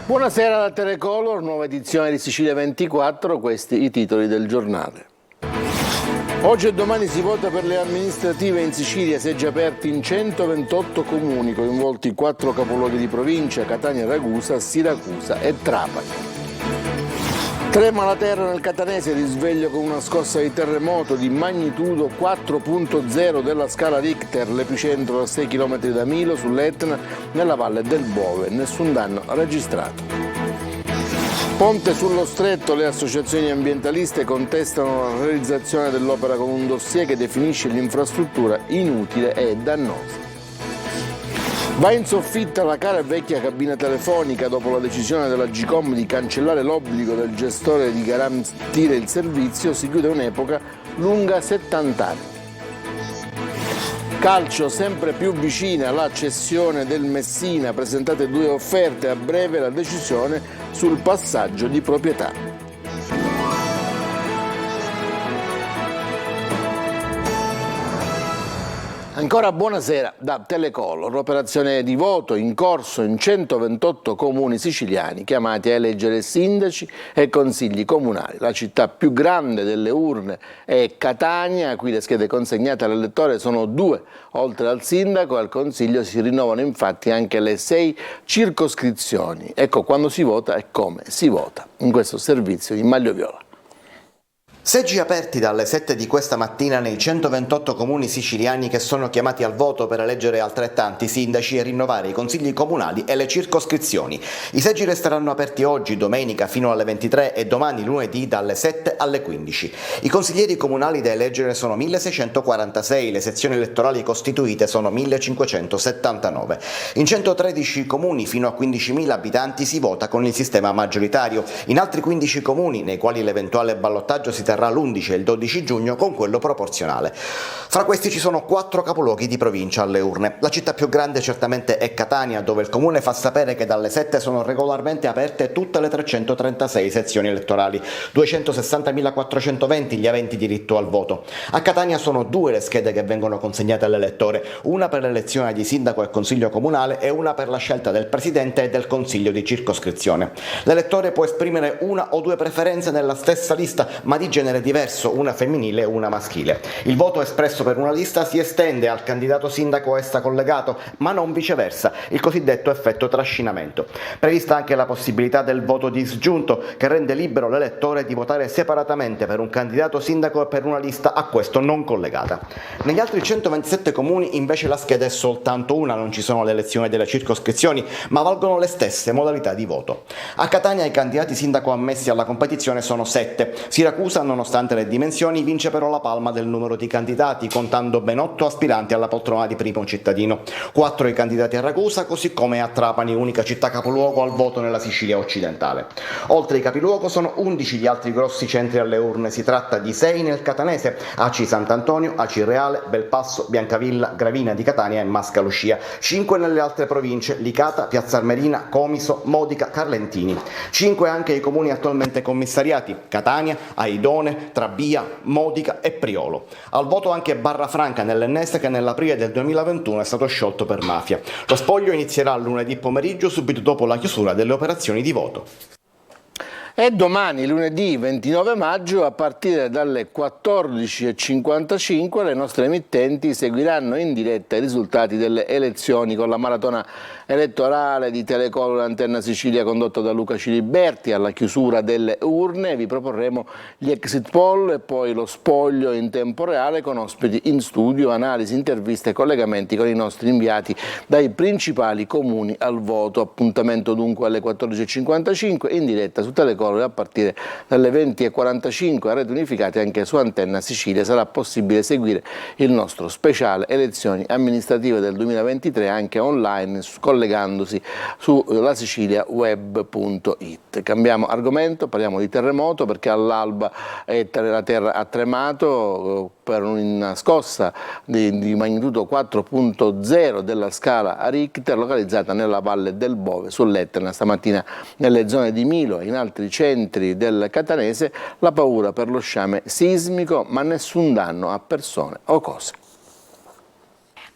Buonasera da Telecolor, nuova edizione di Sicilia 24, questi i titoli del giornale. Oggi e domani si vota per le amministrative in Sicilia, seggi aperti in 128 comuni, coinvolti 4 capoluoghi di provincia, Catania, Ragusa, Siracusa e Trapani. Trema la terra nel Catanese, risveglio con una scossa di terremoto di magnitudo 4.0 della scala Richter, l'epicentro a 6 km da Milo sull'Etna, nella valle del Bove, nessun danno registrato. Ponte sullo Stretto, le associazioni ambientaliste contestano la realizzazione dell'opera con un dossier che definisce l'infrastruttura inutile e dannosa. Va in soffitta la cara e vecchia cabina telefonica dopo la decisione della Gcom di cancellare l'obbligo del gestore di garantire il servizio, si chiude un'epoca lunga 70 anni. Calcio, sempre più vicina la cessione del Messina, presentate 2 offerte, a breve la decisione sul passaggio di proprietà. Ancora buonasera da Telecolor, operazione di voto in corso in 128 comuni siciliani chiamati a eleggere sindaci e consigli comunali. La città più grande delle urne è Catania, qui le schede consegnate all'elettore sono 2, oltre al sindaco e al consiglio si rinnovano infatti anche le 6 circoscrizioni. Ecco quando si vota e come si vota in questo servizio in Maglio Viola. Seggi aperti dalle 7 di questa mattina nei 128 comuni siciliani che sono chiamati al voto per eleggere altrettanti sindaci e rinnovare i consigli comunali e le circoscrizioni. I seggi resteranno aperti oggi, domenica, fino alle 23 e domani, lunedì, dalle 7 alle 15. I consiglieri comunali da eleggere sono 1646, le sezioni elettorali costituite sono 1579. In 113 comuni fino a 15.000 abitanti si vota con il sistema maggioritario. In altri 15 comuni, nei quali l'eventuale ballottaggio si terrà l'11 e il 12 giugno con quello proporzionale. Fra questi ci sono 4 capoluoghi di provincia alle urne. La città più grande certamente è Catania, dove il comune fa sapere che dalle 7 sono regolarmente aperte tutte le 336 sezioni elettorali, 260.420 gli aventi diritto al voto. A Catania sono 2 le schede che vengono consegnate all'elettore, una per l'elezione di sindaco e consiglio comunale e una per la scelta del presidente e del consiglio di circoscrizione. L'elettore può esprimere una o 2 preferenze nella stessa lista, ma di genere diverso, una femminile e una maschile. Il voto espresso per una lista si estende al candidato sindaco a essa collegato, ma non viceversa, il cosiddetto effetto trascinamento. Prevista anche la possibilità del voto disgiunto, che rende libero l'elettore di votare separatamente per un candidato sindaco e per una lista a questo non collegata. Negli altri 127 comuni invece la scheda è soltanto una, non ci sono le elezioni delle circoscrizioni, ma valgono le stesse modalità di voto. A Catania i candidati sindaco ammessi alla competizione sono 7. Siracusa, nonostante le dimensioni, vince però la palma del numero di candidati, contando ben 8 aspiranti alla poltrona di primo cittadino. 4 i candidati a Ragusa, così come a Trapani, unica città capoluogo al voto nella Sicilia occidentale. Oltre ai capiluogo sono 11 gli altri grossi centri alle urne, si tratta di 6 nel Catanese, Aci Sant'Antonio, Aci Reale, Belpasso, Biancavilla, Gravina di Catania e Mascalucia. 5 nelle altre province, Licata, Piazza Armerina, Comiso, Modica, Carlentini. 5 anche i comuni attualmente commissariati, Catania, Aidone, Trabia, Modica e Priolo. Al voto anche Barrafranca nell'Ennese, che nell'aprile del 2021 è stato sciolto per mafia. Lo spoglio inizierà lunedì pomeriggio, subito dopo la chiusura delle operazioni di voto. E domani, lunedì 29 maggio, a partire dalle 14.55, le nostre emittenti seguiranno in diretta i risultati delle elezioni con la maratona elettorale di Telecolor Antenna Sicilia condotta da Luca Ciliberti. Alla chiusura delle urne vi proporremo gli exit poll e poi lo spoglio in tempo reale con ospiti in studio, analisi, interviste e collegamenti con i nostri inviati dai principali comuni al voto. Appuntamento dunque alle 14.55 in diretta su Telecolor a partire dalle 20.45 a rete unificate anche su Antenna Sicilia. Sarà possibile seguire il nostro speciale elezioni amministrative del 2023 anche online collegandosi su lasiciliaweb.it. Cambiamo argomento, parliamo di terremoto perché all'alba la terra ha tremato per una scossa di magnitudo 4.0 della scala Richter localizzata nella valle del Bove sull'Etna. Stamattina nelle zone di Milo e in altri centri del Catanese la paura per lo sciame sismico, ma nessun danno a persone o cose.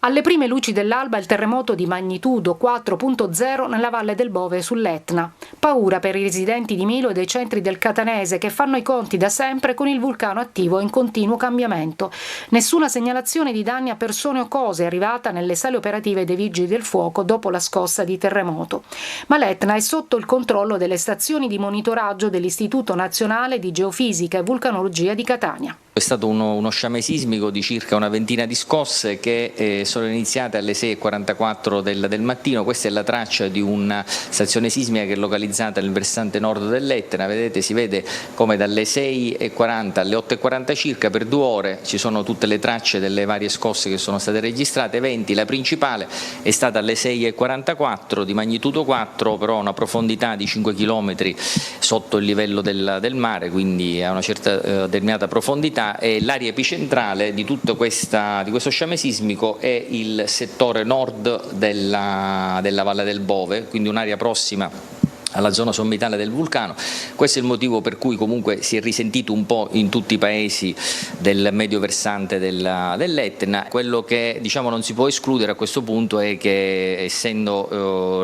Alle prime luci dell'alba il terremoto di magnitudo 4.0 nella Valle del Bove sull'Etna. Paura per i residenti di Milo e dei centri del Catanese che fanno i conti da sempre con il vulcano attivo in continuo cambiamento. Nessuna segnalazione di danni a persone o cose è arrivata nelle sale operative dei Vigili del Fuoco dopo la scossa di terremoto. Ma l'Etna è sotto il controllo delle stazioni di monitoraggio dell'Istituto Nazionale di Geofisica e Vulcanologia di Catania. È stato uno sciame sismico di circa una ventina di scosse che sono iniziate alle 6:44 del mattino. Questa è la traccia di una stazione sismica che è localizzata nel versante nord dell'Etna. Vedete, si vede come dalle 6:40 alle 8:40 circa per 2 ore ci sono tutte le tracce delle varie scosse che sono state registrate. 20, la principale è stata alle 6:44 di magnitudo 4, però a una profondità di 5 km sotto il livello del mare, quindi a una certa determinata profondità. E l'area epicentrale di tutto questo sciame sismico è il settore nord della Valle del Bove, quindi un'area prossima alla zona sommitale del vulcano. Questo è il motivo per cui comunque si è risentito un po' in tutti i paesi del medio versante dell'Etna. Quello che non si può escludere a questo punto è che essendo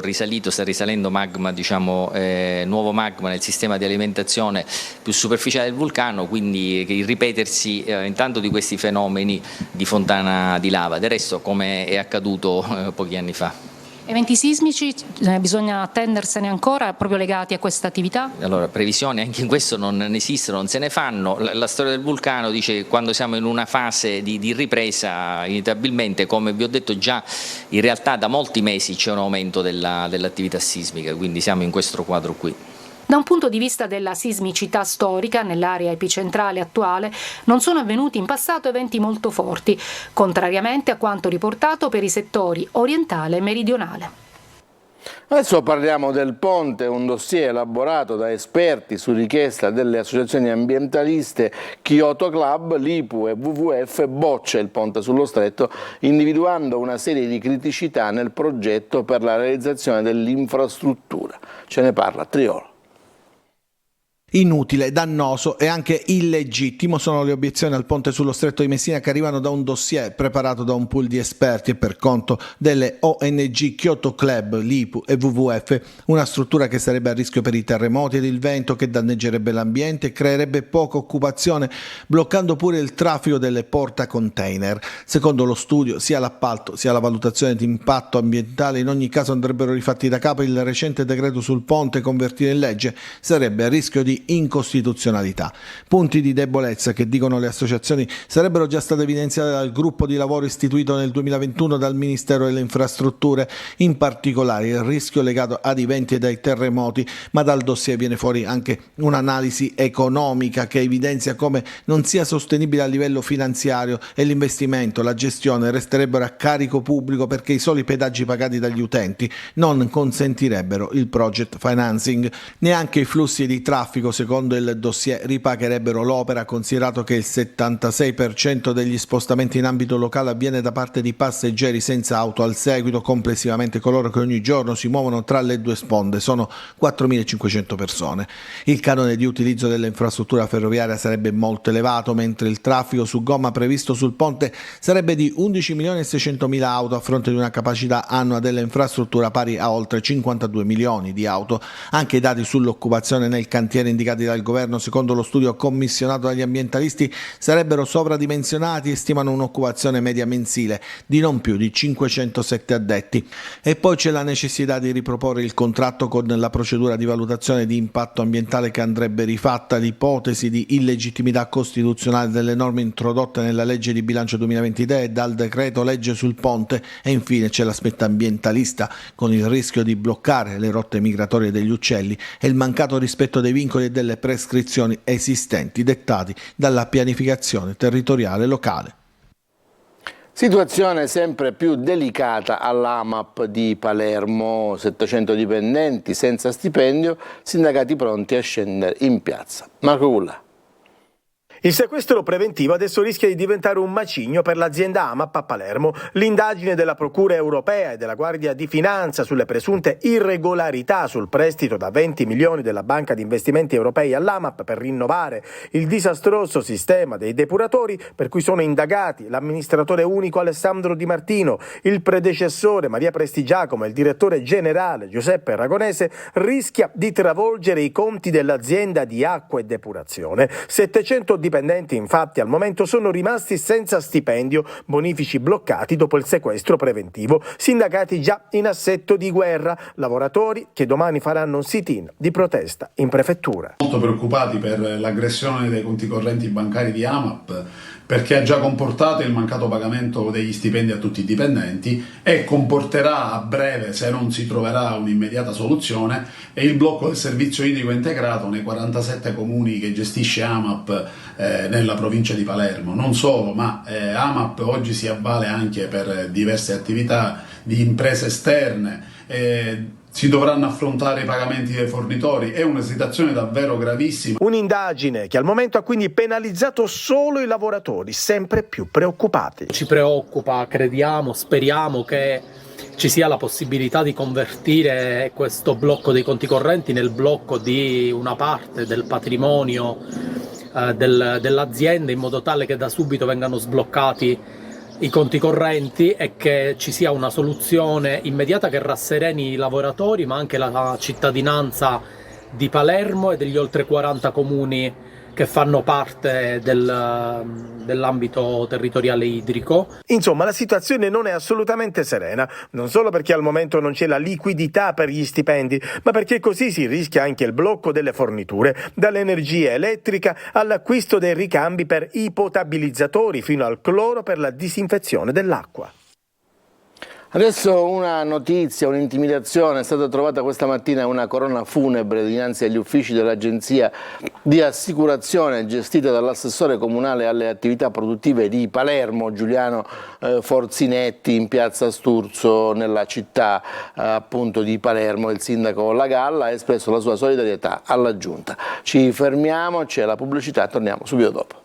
sta risalendo magma, nuovo magma nel sistema di alimentazione più superficiale del vulcano, quindi il ripetersi intanto di questi fenomeni di fontana di lava, del resto come è accaduto pochi anni fa. Eventi sismici, bisogna attendersene ancora proprio legati a questa attività? Allora, previsioni anche in questo non esistono, non se ne fanno. La storia del vulcano dice che quando siamo in una fase di ripresa, inevitabilmente, come vi ho detto già, in realtà da molti mesi c'è un aumento dell'attività sismica, quindi siamo in questo quadro qui. Da un punto di vista della sismicità storica, nell'area epicentrale attuale, non sono avvenuti in passato eventi molto forti, contrariamente a quanto riportato per i settori orientale e meridionale. Adesso parliamo del ponte, un dossier elaborato da esperti su richiesta delle associazioni ambientaliste. Kyoto Club, l'IPU e WWF boccia il ponte sullo stretto, individuando una serie di criticità nel progetto per la realizzazione dell'infrastruttura. Ce ne parla Triolo. Inutile, dannoso e anche illegittimo sono le obiezioni al ponte sullo stretto di Messina che arrivano da un dossier preparato da un pool di esperti e per conto delle ONG Kyoto Club, l'IPU e WWF, una struttura che sarebbe a rischio per i terremoti ed il vento, che danneggerebbe l'ambiente e creerebbe poca occupazione, bloccando pure il traffico delle portacontainer. Secondo lo studio, sia l'appalto sia la valutazione di impatto ambientale in ogni caso andrebbero rifatti da capo. Il recente decreto sul ponte convertito in legge sarebbe a rischio di incostituzionalità. Punti di debolezza che, dicono le associazioni, sarebbero già state evidenziate dal gruppo di lavoro istituito nel 2021 dal Ministero delle Infrastrutture, in particolare il rischio legato ad eventi e ai terremoti, ma dal dossier viene fuori anche un'analisi economica che evidenzia come non sia sostenibile a livello finanziario e l'investimento, la gestione resterebbero a carico pubblico perché i soli pedaggi pagati dagli utenti non consentirebbero il project financing. Neanche i flussi di traffico, secondo il dossier, ripagherebbero l'opera, considerato che il 76% degli spostamenti in ambito locale avviene da parte di passeggeri senza auto al seguito. Complessivamente coloro che ogni giorno si muovono tra le due sponde sono 4.500 persone. Il canone di utilizzo dell'infrastruttura ferroviaria sarebbe molto elevato, mentre il traffico su gomma previsto sul ponte sarebbe di 11.600.000 auto a fronte di una capacità annua dell'infrastruttura pari a oltre 52 milioni di auto. Anche i dati sull'occupazione nel cantiere indicati dal governo, secondo lo studio commissionato dagli ambientalisti, sarebbero sovradimensionati e stimano un'occupazione media mensile di non più di 507 addetti. E poi c'è la necessità di riproporre il contratto con la procedura di valutazione di impatto ambientale che andrebbe rifatta, l'ipotesi di illegittimità costituzionale delle norme introdotte nella legge di bilancio 2023 e dal decreto legge sul ponte, e infine c'è l'aspetto ambientalista, con il rischio di bloccare le rotte migratorie degli uccelli e il mancato rispetto dei vincoli e delle prescrizioni esistenti dettati dalla pianificazione territoriale locale. Situazione sempre più delicata all'AMAP di Palermo, 700 dipendenti senza stipendio, sindacati pronti a scendere in piazza. Marco Gulla. Il sequestro preventivo adesso rischia di diventare un macigno per l'azienda AMAP a Palermo. L'indagine della Procura europea e della Guardia di Finanza sulle presunte irregolarità sul prestito da 20 milioni della Banca di Investimenti Europei all'AMAP per rinnovare il disastroso sistema dei depuratori, per cui sono indagati l'amministratore unico Alessandro Di Martino, il predecessore Maria Prestigiacomo e il direttore generale Giuseppe Aragonese, rischia di travolgere i conti dell'azienda di acqua e depurazione. 700 dipendenti infatti al momento sono rimasti senza stipendio, bonifici bloccati dopo il sequestro preventivo, sindacati già in assetto di guerra, lavoratori che domani faranno un sit-in di protesta in prefettura. Molto preoccupati per l'aggressione dei conti correnti bancari di AMAP, perché ha già comportato il mancato pagamento degli stipendi a tutti i dipendenti e comporterà a breve, se non si troverà un'immediata soluzione, il blocco del servizio idrico integrato nei 47 comuni che gestisce AMAP nella provincia di Palermo. Non solo, ma AMAP oggi si avvale anche per diverse attività di imprese esterne. Si dovranno affrontare i pagamenti dei fornitori, è una situazione davvero gravissima. Un'indagine che al momento ha quindi penalizzato solo i lavoratori, sempre più preoccupati. Ci preoccupa, crediamo, speriamo che ci sia la possibilità di convertire questo blocco dei conti correnti nel blocco di una parte del patrimonio dell'azienda, in modo tale che da subito vengano sbloccati i conti correnti e che ci sia una soluzione immediata che rassereni i lavoratori, ma anche la cittadinanza di Palermo e degli oltre 40 comuni che fanno parte dell'ambito territoriale idrico. Insomma, la situazione non è assolutamente serena, non solo perché al momento non c'è la liquidità per gli stipendi, ma perché così si rischia anche il blocco delle forniture, dall'energia elettrica all'acquisto dei ricambi per i potabilizzatori fino al cloro per la disinfezione dell'acqua. Adesso una notizia, un'intimidazione: è stata trovata questa mattina una corona funebre dinanzi agli uffici dell'agenzia di assicurazione gestita dall'assessore comunale alle attività produttive di Palermo, Giuliano Forzinetti, in piazza Sturzo, nella città appunto di Palermo. Il sindaco Lagalla ha espresso la sua solidarietà alla giunta. Ci fermiamo, c'è la pubblicità, torniamo subito dopo.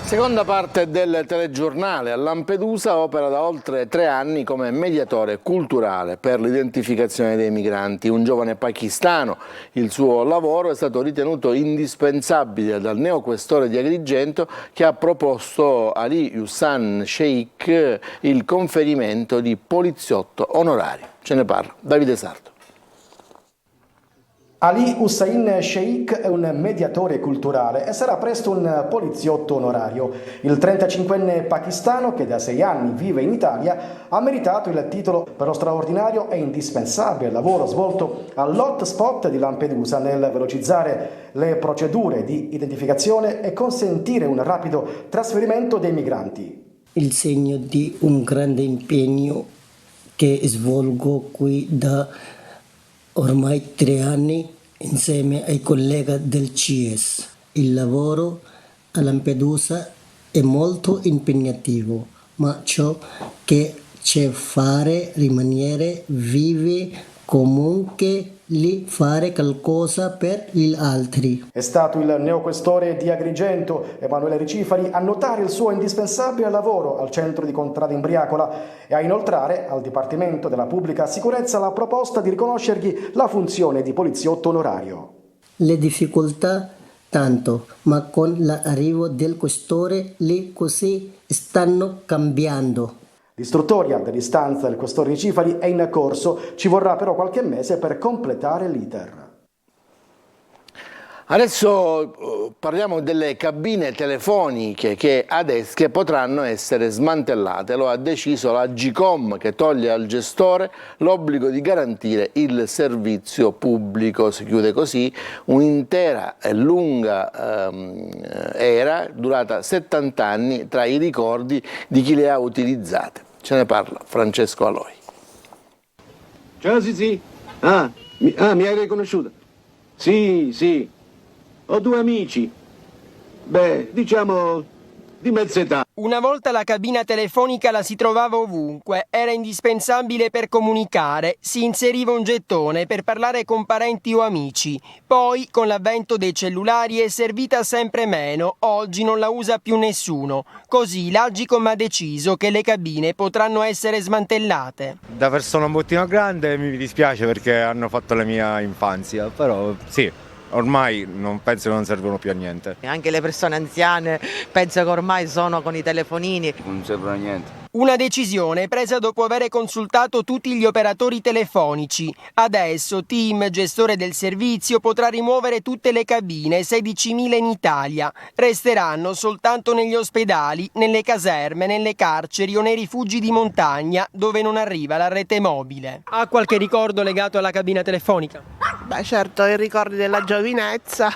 Seconda parte del telegiornale. A Lampedusa opera da oltre 3 anni come mediatore culturale per l'identificazione dei migranti. Un giovane pakistano, il suo lavoro è stato ritenuto indispensabile dal neoquestore di Agrigento, che ha proposto a Ali Hussain Sheikh il conferimento di poliziotto onorario. Ce ne parla Davide Sardo. Ali Hussain Sheikh è un mediatore culturale e sarà presto un poliziotto onorario. Il 35enne pakistano, che da 6 anni vive in Italia, ha meritato il titolo per lo straordinario e indispensabile lavoro svolto all'hotspot di Lampedusa nel velocizzare le procedure di identificazione e consentire un rapido trasferimento dei migranti. Il segno di un grande impegno che svolgo qui da ormai 3 anni insieme ai colleghi del CIES. Il lavoro a Lampedusa è molto impegnativo, ma ciò che c'è fare rimanere vivi comunque lì, fare qualcosa per gli altri. È stato il neoquestore di Agrigento, Emanuele Ricifari, a notare il suo indispensabile lavoro al centro di Contrada Imbriacola e a inoltrare al Dipartimento della Pubblica Sicurezza la proposta di riconoscergli la funzione di poliziotto onorario. Le difficoltà tanto, ma con l'arrivo del questore le cose stanno cambiando. L'istruttoria dell'istanza del questore Ricifari è in corso, ci vorrà però qualche mese per completare l'iter. Adesso parliamo delle cabine telefoniche che potranno essere smantellate. Lo ha deciso la Agcom, che toglie al gestore l'obbligo di garantire il servizio pubblico. Si chiude così un'intera e lunga era durata 70 anni tra i ricordi di chi le ha utilizzate. Ce ne parla Francesco Aloi. Ciao Zizi. Mi hai riconosciuto? Sì. Ho 2 amici. Diciamo di mezza età. Una volta la cabina telefonica la si trovava ovunque, era indispensabile per comunicare, si inseriva un gettone per parlare con parenti o amici. Poi, con l'avvento dei cellulari, è servita sempre meno, oggi non la usa più nessuno. Così l'Agcom ha deciso che le cabine potranno essere smantellate. Da persona un bottino grande mi dispiace perché hanno fatto la mia infanzia, però sì. Ormai non penso che non servono più a niente. Anche le persone anziane penso che ormai sono con i telefonini. Non servono a niente. Una decisione presa dopo aver consultato tutti gli operatori telefonici. Adesso TIM, gestore del servizio, potrà rimuovere tutte le cabine, 16.000 in Italia. Resteranno soltanto negli ospedali, nelle caserme, nelle carceri o nei rifugi di montagna dove non arriva la rete mobile. Ha qualche ricordo legato alla cabina telefonica? Beh, certo, i ricordi della giovinezza,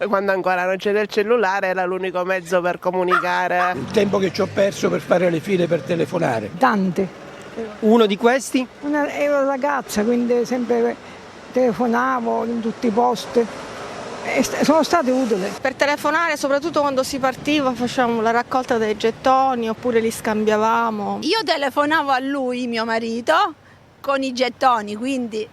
quando ancora non c'era il cellulare, era l'unico mezzo per comunicare. Il tempo che ci ho perso per fare le file per telefonare. Tante. Uno di questi? Ero ragazza, quindi sempre telefonavo in tutti i posti. Sono state utili. Per telefonare, soprattutto quando si partiva, facevamo la raccolta dei gettoni oppure li scambiavamo. Io telefonavo a lui, mio marito, con i gettoni, quindi...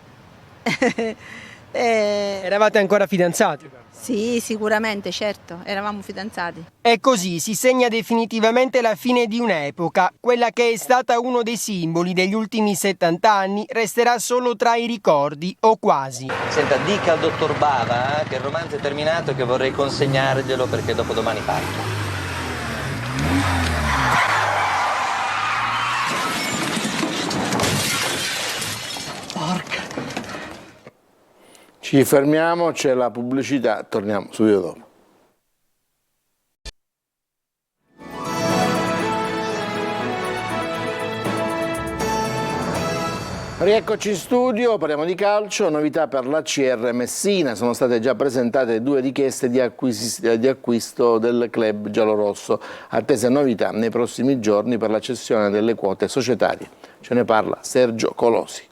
Eravate ancora fidanzati? Sì, sicuramente, certo, eravamo fidanzati. E così si segna definitivamente la fine di un'epoca, quella che è stata uno dei simboli degli ultimi 70 anni resterà solo tra i ricordi, o quasi. Senta, dica al dottor Bava che il romanzo è terminato e che vorrei consegnarglielo perché dopodomani parto. Ci fermiamo, c'è la pubblicità, torniamo subito dopo. Rieccoci in studio, parliamo di calcio, novità per la CR Messina, sono state già presentate 2 richieste di acquisto del club giallorosso, attese novità nei prossimi giorni per la cessione delle quote societarie. Ce ne parla Sergio Colosi.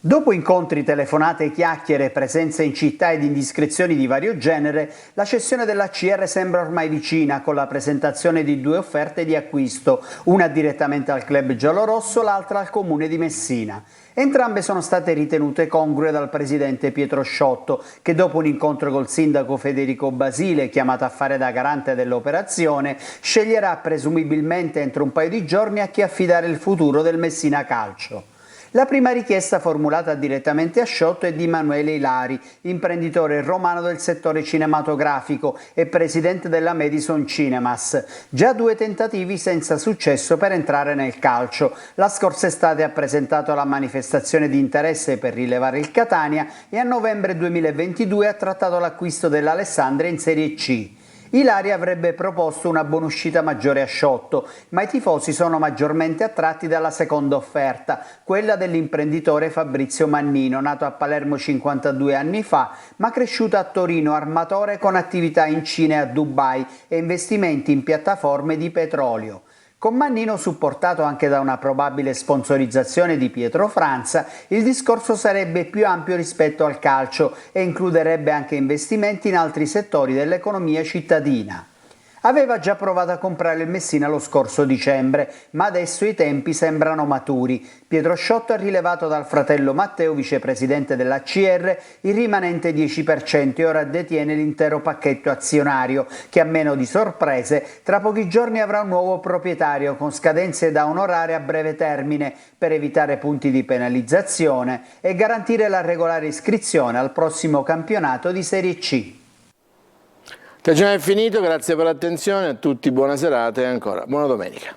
Dopo incontri, telefonate, chiacchiere, presenze in città ed indiscrezioni di vario genere, la cessione della CR sembra ormai vicina con la presentazione di 2 offerte di acquisto, una direttamente al club giallorosso, l'altra al comune di Messina. Entrambe sono state ritenute congrue dal presidente Pietro Sciotto, che dopo un incontro col sindaco Federico Basile, chiamato a fare da garante dell'operazione, sceglierà presumibilmente entro un paio di giorni a chi affidare il futuro del Messina Calcio. La prima richiesta formulata direttamente a Sciotto è di Emanuele Ilari, imprenditore romano del settore cinematografico e presidente della Madison Cinemas. Già 2 tentativi senza successo per entrare nel calcio. La scorsa estate ha presentato la manifestazione di interesse per rilevare il Catania e a novembre 2022 ha trattato l'acquisto dell'Alessandria in Serie C. Ilari avrebbe proposto una buonuscita maggiore a Sciotto, ma i tifosi sono maggiormente attratti dalla seconda offerta, quella dell'imprenditore Fabrizio Mannino, nato a Palermo 52 anni fa, ma cresciuto a Torino, armatore con attività in Cina e a Dubai e investimenti in piattaforme di petrolio. Con Mannino, supportato anche da una probabile sponsorizzazione di Pietro Franza, il discorso sarebbe più ampio rispetto al calcio e includerebbe anche investimenti in altri settori dell'economia cittadina. Aveva già provato a comprare il Messina lo scorso dicembre, ma adesso i tempi sembrano maturi. Pietro Sciotto ha rilevato dal fratello Matteo, vicepresidente della CR, il rimanente 10% e ora detiene l'intero pacchetto azionario, che a meno di sorprese tra pochi giorni avrà un nuovo proprietario con scadenze da onorare a breve termine per evitare punti di penalizzazione e garantire la regolare iscrizione al prossimo campionato di Serie C. Il TG è finito, grazie per l'attenzione a tutti, buona serata e ancora buona domenica.